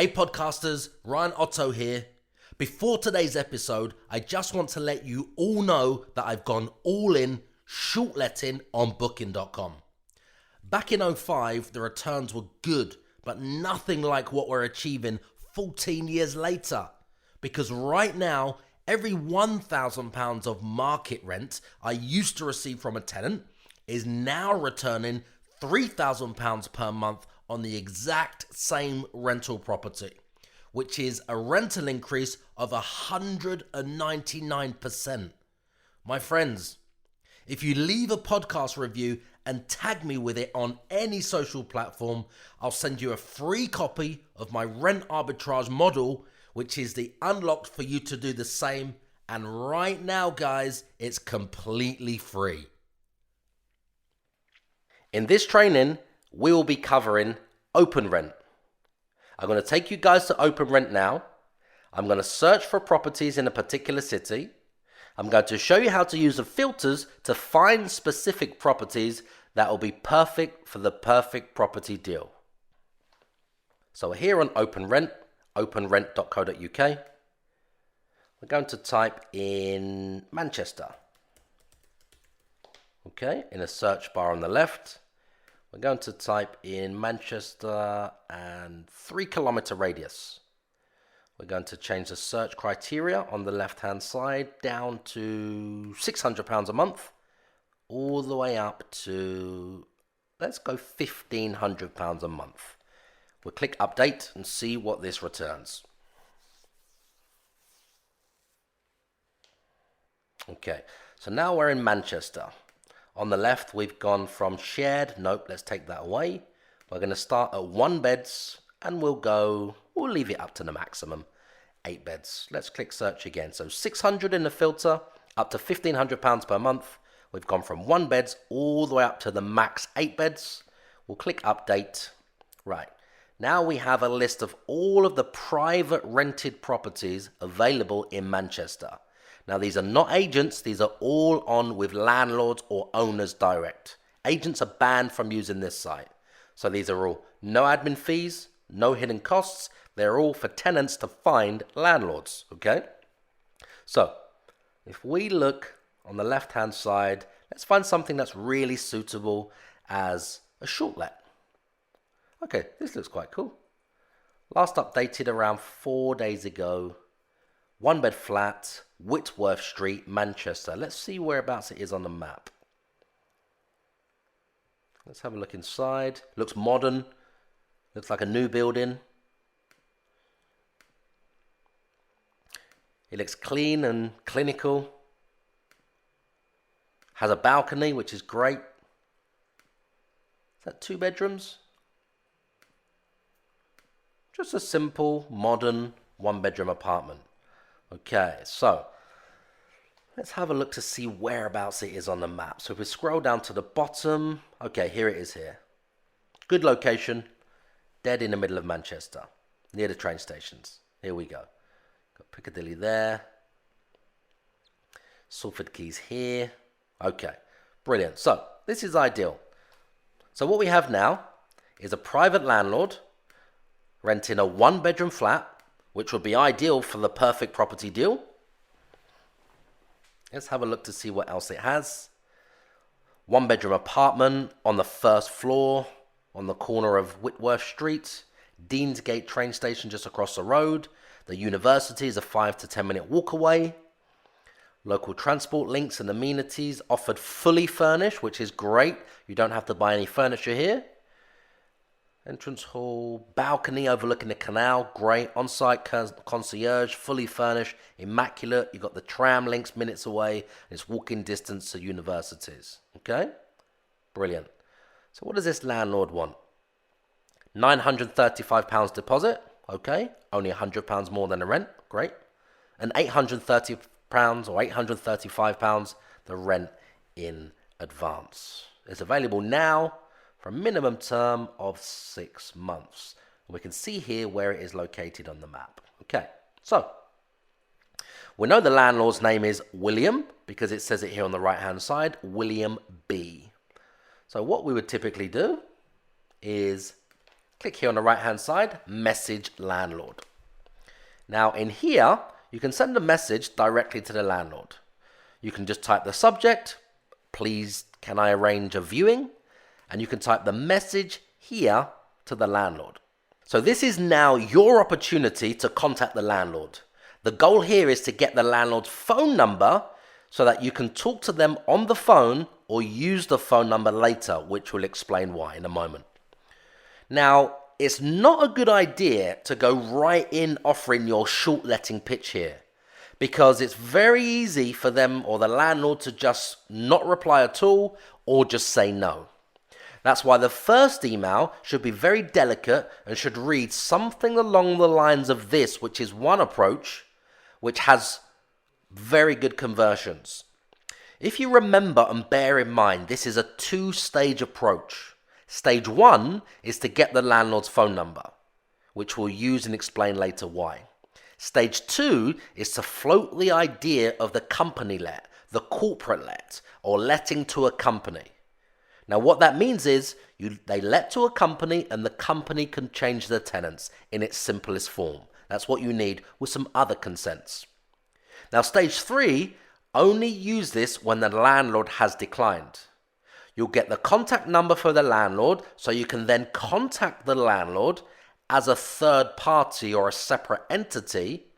Hey podcasters, Ryan Otto here. Before today's episode, I just want to let you all know that I've gone all in short letting on booking.com. Back in '05, the returns were good, but nothing like what we're achieving 14 years later. Because right now, every £1,000 of market rent I used to receive from a tenant is now returning £3,000 per month on the exact same rental property, which is a rental increase of 199%. My friends, if you leave a podcast review and tag me with it on any social platform, I'll send you a free copy of my rent arbitrage model, which is the unlock for you to do the same. And right now, guys, it's completely free. In this training, we will be covering open rent. I'm going to take you guys to open rent now. I'm going to search for properties in a particular city. I'm going to show you how to use the filters to find specific properties that will be perfect for the perfect property deal. So we're here on open rent, openrent.co.uk. We're going to type in Manchester. Okay, in a search bar on the left. We're going to type in Manchester and 3-kilometer radius. We're going to change the search criteria on the left-hand side down to £600 a month, all the way up to, let's go £1,500 a month. We'll click update and see what this returns. Okay, so now we're in Manchester. On the left, we've gone from shared. Nope, let's take that away. We're going to start at 1 beds and we'll leave it up to the maximum, 8 beds. Let's click search again. So 600 in the filter, up to £1,500 per month. We've gone from 1 beds all the way up to the max 8 beds. We'll click update. Right. Now we have a list of all of the private rented properties available in Manchester. Now, these are not agents. These are all on with landlords or owners direct. Agents are banned from using this site. So these are all no admin fees, no hidden costs. They're all for tenants to find landlords, okay? So if we look on the left-hand side, let's find something that's really suitable as a short let. Okay, this looks quite cool. Last updated around 4 days ago. 1-bed flat, Whitworth Street, Manchester. Let's see whereabouts it is on the map. Let's have a look inside. Looks modern. Looks like a new building. It looks clean and clinical. Has a balcony, which is great. Is that 2 bedrooms? Just a simple, modern 1-bedroom apartment. Okay, so let's have a look to see whereabouts it is on the map. So if we scroll down to the bottom, okay, here it is here. Good location, dead in the middle of Manchester, near the train stations. Here we go. Got Piccadilly there. Salford Quays here. Okay, brilliant. So this is ideal. So what we have now is a private landlord renting a 1-bedroom flat, which would be ideal for the perfect property deal. Let's have a look to see what else it has. 1-bedroom apartment on the first floor on the corner of Whitworth Street. Deansgate train station just across the road. The university is a 5 to 10 minute walk away. Local transport links and amenities offered fully furnished, which is great. You don't have to buy any furniture here. Entrance hall, balcony overlooking the canal, great. On-site concierge, fully furnished, immaculate. You've got the tram links minutes away. It's walking distance to universities. Okay? Brilliant. So what does this landlord want? £935 deposit. Okay. Only £100 more than the rent. Great. And £830 or £835 the rent in advance. It's available now for a minimum term of 6 months. And we can see here where it is located on the map. Okay, so we know the landlord's name is William because it says it here on the right-hand side, William B. So what we would typically do is Click here on the right hand side, message landlord. Now in here, you can send a message directly to the landlord. You can just type the subject, please can I arrange a viewing? And you can type the message here to the landlord. So this is now your opportunity to contact the landlord. The goal here is to get the landlord's phone number so that you can talk to them on the phone or use the phone number later, which will explain why in a moment. Now, it's not a good idea to go right in offering your short letting pitch here, because it's very easy for them or the landlord to just not reply at all or just say no. That's why the first email should be very delicate and should read something along the lines of this, which is one approach which has very good conversions. If you remember and bear in mind, this is a two-stage approach. Stage one is to get the landlord's phone number, which we'll use and explain later why. Stage two is to float the idea of the company let, the corporate let, or letting to a company. Now what that means is they let to a company and the company can change the tenants in its simplest form. That's what you need with some other consents. Now stage three, only use this when the landlord has declined. You'll get the contact number for the landlord so you can then contact the landlord as a third party or a separate entity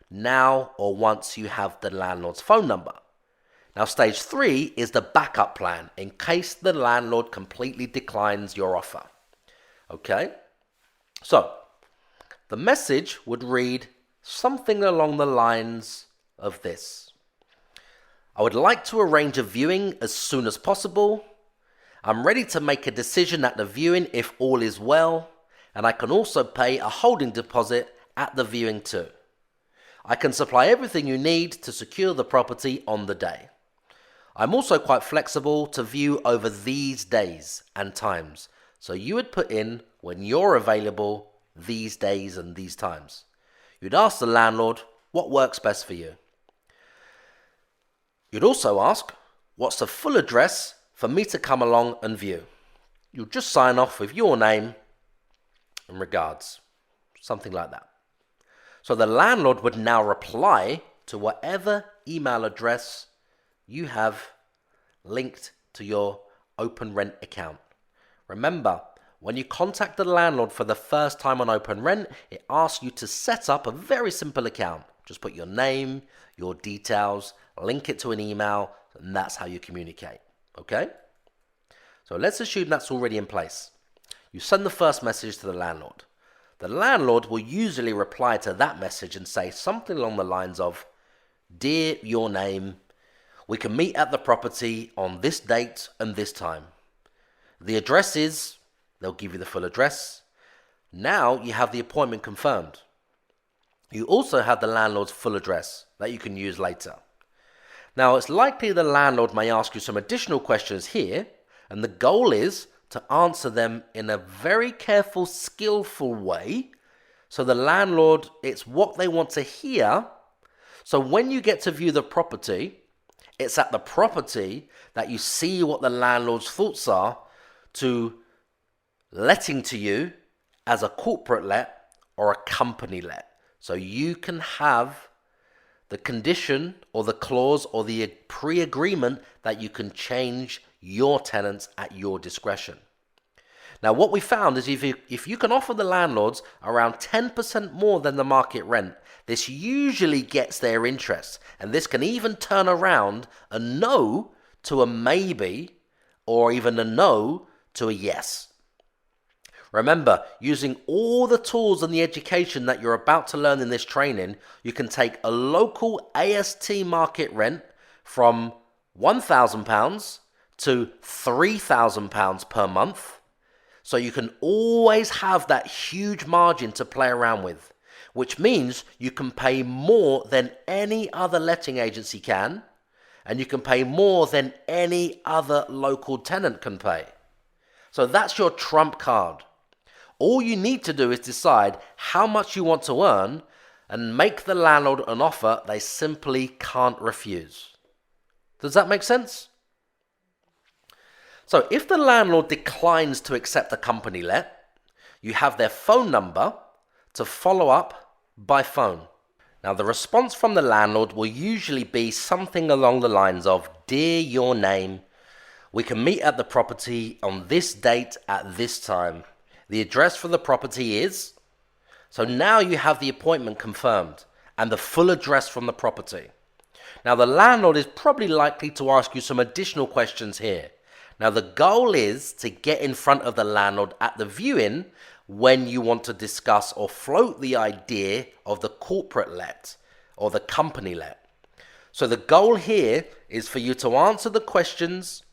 now or once you have the landlord's phone number. Now stage three is the backup plan in case the landlord completely declines your offer. Okay? So, the message would read something along the lines of this. I would like to arrange a viewing as soon as possible. I'm ready to make a decision at the viewing if all is well, and I can also pay a holding deposit at the viewing too. I can supply everything you need to secure the property on the day. I'm also quite flexible to view over these days and times. So you would put in when you're available these days and these times. You'd ask the landlord what works best for you. You'd also ask what's the full address for me to come along and view. You'll just sign off with your name and regards, something like that. So the landlord would now reply to whatever email address you have linked to your Open Rent account. Remember, when you contact the landlord for the first time on Open Rent, it asks you to set up a very simple account. Just put your name, your details, link it to an email, and that's how you communicate. Okay? So let's assume that's already in place. You send the first message to the landlord. The landlord will usually reply to that message and say something along the lines of, "Dear your name, we can meet at the property on this date and this time. The address is," they'll give you the full address. Now you have the appointment confirmed. You also have the landlord's full address that you can use later. Now it's likely the landlord may ask you some additional questions here, and the goal is to answer them in a very careful, skillful way. So the landlord, it's what they want to hear. So when you get to view the property, it's at the property that you see what the landlord's thoughts are to letting to you as a corporate let or a company let. So you can have the condition or the clause or the pre-agreement that you can change your tenants at your discretion. Now what we found is if you can offer the landlords around 10% more than the market rent, this usually gets their interest, and this can even turn around a no to a maybe or even a no to a yes. Remember, using all the tools and the education that you're about to learn in this training, you can take a local AST market rent from £1,000 to £3,000 per month. So you can always have that huge margin to play around with, which means you can pay more than any other letting agency can, and you can pay more than any other local tenant can pay. So that's your trump card. All you need to do is decide how much you want to earn and make the landlord an offer they simply can't refuse. Does that make sense? So if the landlord declines to accept a company let, You have their phone number to follow up by phone. Now, the response from the landlord will usually be something along the lines of, "Dear your name, we can meet at the property on this date at this time. The address for the property is..." So now you have the appointment confirmed and the full address from the property. Now, the landlord is probably likely to ask you some additional questions here. Now, the goal is to get in front of the landlord at the viewing when you want to discuss or float the idea of the corporate let or the company let. So the goal here is for you to answer the questions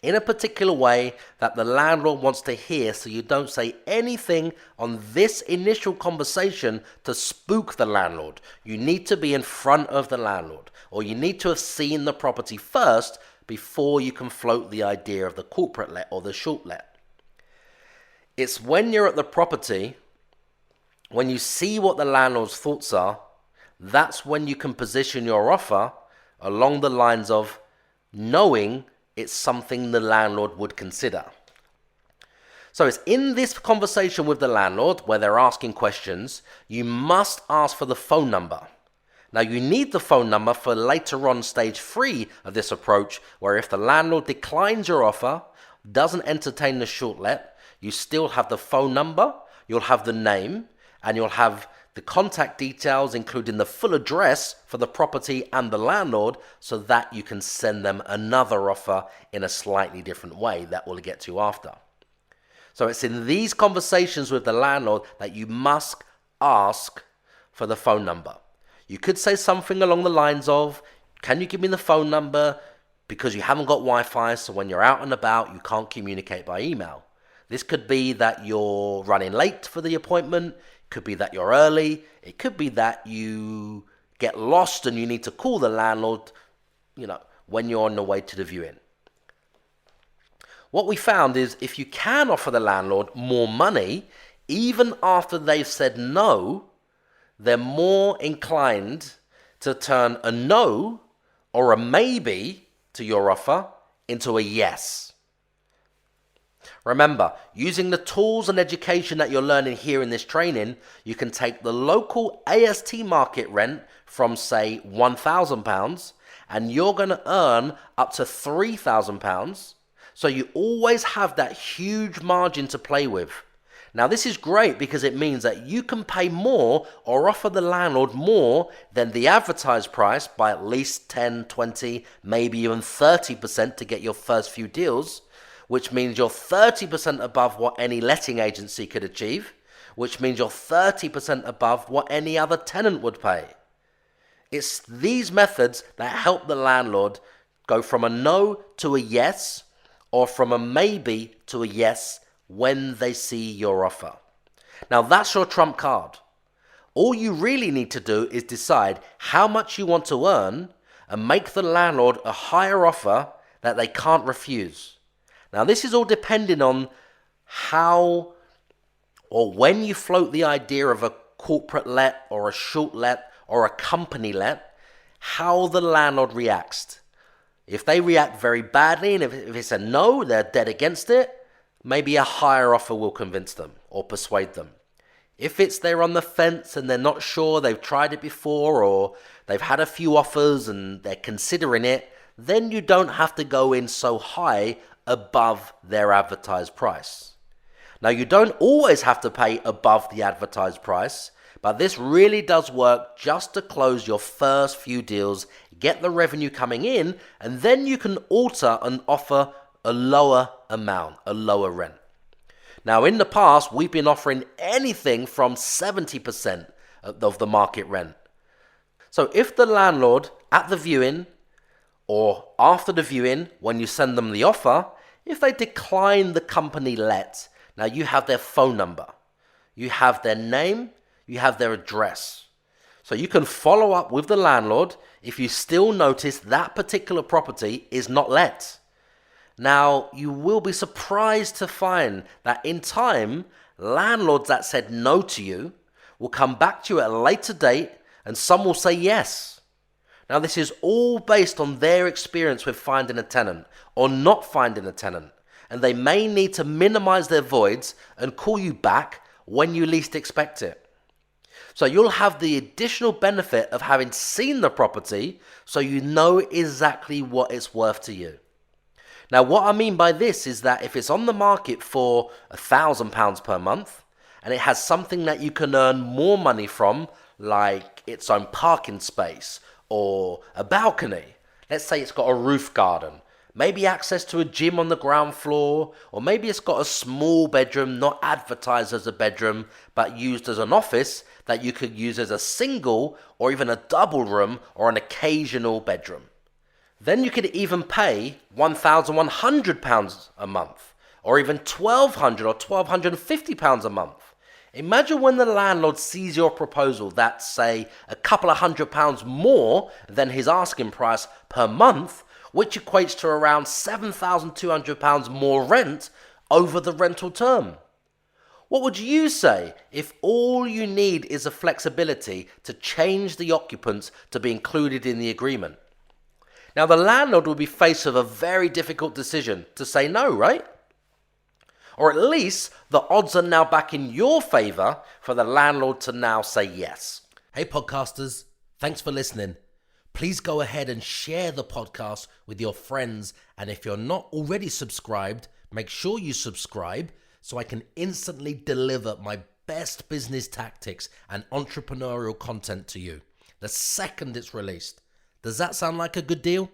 in a particular way that the landlord wants to hear, so you don't say anything on this initial conversation to spook the landlord. You need to be in front of the landlord, or you need to have seen the property first before you can float the idea of the corporate let or the short let. It's when you're at the property, when you see what the landlord's thoughts are, that's when you can position your offer along the lines of knowing it's something the landlord would consider. So it's in this conversation with the landlord where they're asking questions, you must ask for the phone number. Now, you need the phone number for later on stage 3 of this approach, where if the landlord declines your offer, doesn't entertain the short let, you still have the phone number, you'll have the name, and you'll have the contact details, including the full address for the property and the landlord, so that you can send them another offer in a slightly different way that we'll get to after. So it's in these conversations with the landlord that you must ask for the phone number. You could say something along the lines of, "Can you give me the phone number? Because you haven't got Wi-Fi, so when you're out and about, you can't communicate by email." This could be that you're running late for the appointment. It could be that you're early. It could be that you get lost and you need to call the landlord, when you're on the way to the viewing. What we found is if you can offer the landlord more money, even after they've said no, they're more inclined to turn a no or a maybe to your offer into a yes. Remember, using the tools and education that you're learning here in this training, you can take the local AST market rent from, say, £1,000, and you're going to earn up to £3,000. So you always have that huge margin to play with. Now, this is great because it means that you can pay more or offer the landlord more than the advertised price by at least 10, 20, maybe even 30% to get your first few deals, which means you're 30% above what any letting agency could achieve, which means you're 30% above what any other tenant would pay. It's these methods that help the landlord go from a no to a yes, or from a maybe to a yes when they see your offer. Now, that's your trump card. All you really need to do is decide how much you want to earn and make the landlord a higher offer that they can't refuse. Now, this is all depending on how or when you float the idea of a corporate let or a short let or a company let, how the landlord reacts. If they react very badly and if it's a no, they're dead against it, maybe a higher offer will convince them or persuade them. If it's they're on the fence and they're not sure, they've tried it before, or they've had a few offers and they're considering it, then you don't have to go in so high above their advertised price. Now, you don't always have to pay above the advertised price, but this really does work just to close your first few deals, get the revenue coming in, and then you can alter and offer a lower amount, a lower rent. Now, in the past, we've been offering anything from 70% of the market rent. So if the landlord at the viewing or after the viewing, when you send them the offer, if they decline the company let, now you have their phone number, you have their name, you have their address. So you can follow up with the landlord if you still notice that particular property is not let. Now, you will be surprised to find that in time, landlords that said no to you will come back to you at a later date, and some will say yes. Now, this is all based on their experience with finding a tenant or not finding a tenant. and they may need to minimize their voids and call you back when you least expect it. So you'll have the additional benefit of having seen the property, so you know exactly what it's worth to you. Now, what I mean by this is that if it's on the market for £1,000 per month, and it has something that you can earn more money from, like its own parking space or a balcony, let's say it's got a roof garden, maybe access to a gym on the ground floor, or maybe it's got a small bedroom not advertised as a bedroom but used as an office that you could use as a single or even a double room or an occasional bedroom. Then you could even pay £1,100 a month, or even £1,200 or £1,250 a month. Imagine when the landlord sees your proposal that's, say, a couple of £100 more than his asking price per month, which equates to around £7,200 more rent over the rental term. What would you say if all you need is a flexibility to change the occupants to be included in the agreement? Now, the landlord will be faced with a very difficult decision to say no, right? Or at least the odds are now back in your favor for the landlord to now say yes. Hey podcasters, thanks for listening. Please go ahead and share the podcast with your friends. And if you're not already subscribed, make sure you subscribe so I can instantly deliver my best business tactics and entrepreneurial content to you the second it's released. Does that sound like a good deal?